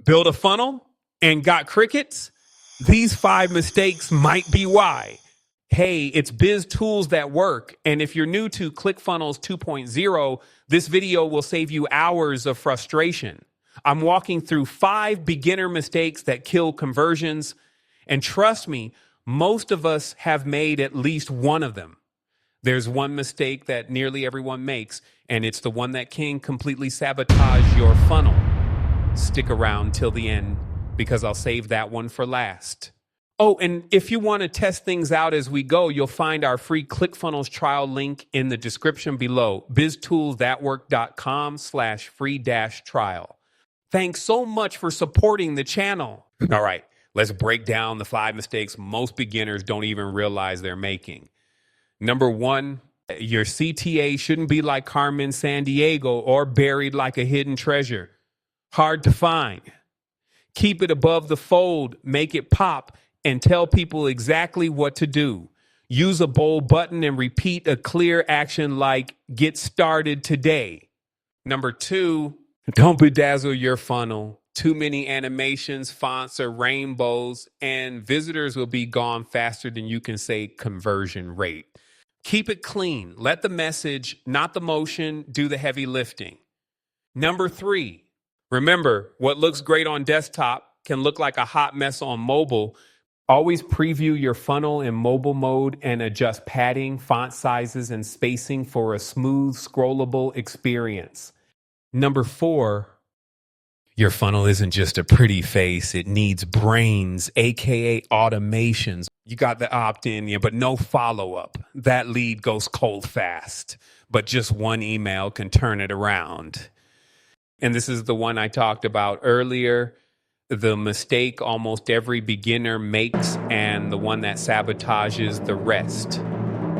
Build a funnel and got crickets? These 5 mistakes might be why. Hey, it's biz tools that work. And if you're new to ClickFunnels 2.0, this video will save you hours of frustration. I'm walking through 5 beginner mistakes that kill conversions. And trust me, most of us have made at least one of them. There's one mistake that nearly everyone makes, and it's the one that can completely sabotage your funnel. Stick around till the end because I'll save that one for last. Oh, and if you want to test things out as we go, you'll find our free ClickFunnels trial link in the description below, biztoolsthatwork.com/free-trial. Thanks so much for supporting the channel. All right, let's break down the 5 mistakes most beginners don't even realize they're making. Number 1, your CTA shouldn't be like Carmen Sandiego or buried like a hidden treasure. Hard to find. Keep it above the fold, make it pop, and tell people exactly what to do. Use a bold button and repeat a clear action like get started today. Number 2, don't bedazzle your funnel. Too many animations, fonts, or rainbows, and visitors will be gone faster than you can say conversion rate. Keep it clean. Let the message, not the motion, do the heavy lifting. Number 3, remember, what looks great on desktop can look like a hot mess on mobile. Always preview your funnel in mobile mode and adjust padding, font sizes, and spacing for a smooth, scrollable experience. Number 4, your funnel isn't just a pretty face. It needs brains, aka automations. You got the opt-in, but no follow-up. That lead goes cold fast, but just one email can turn it around. And this is the one I talked about earlier, the mistake almost every beginner makes and the one that sabotages the rest.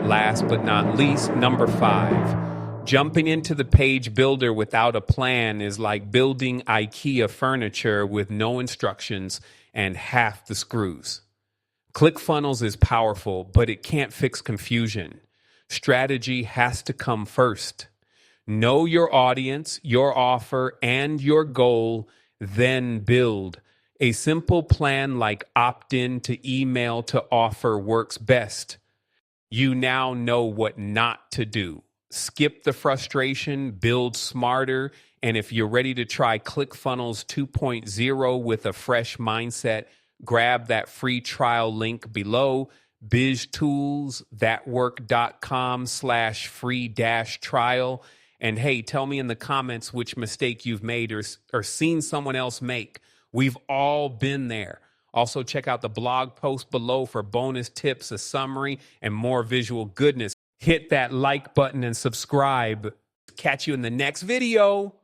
Last but not least, number 5, jumping into the page builder without a plan is like building IKEA furniture with no instructions and half the screws. ClickFunnels is powerful, but it can't fix confusion. Strategy has to come first. Know your audience, your offer, and your goal, then build. A simple plan like opt-in to email to offer works best. You now know what not to do. Skip the frustration, build smarter, and if you're ready to try ClickFunnels 2.0 with a fresh mindset, grab that free trial link below, biztoolsthatwork.com/free-trial. And hey, tell me in the comments which mistake you've made or seen someone else make. We've all been there. Also, check out the blog post below for bonus tips, a summary, and more visual goodness. Hit that like button and subscribe. Catch you in the next video.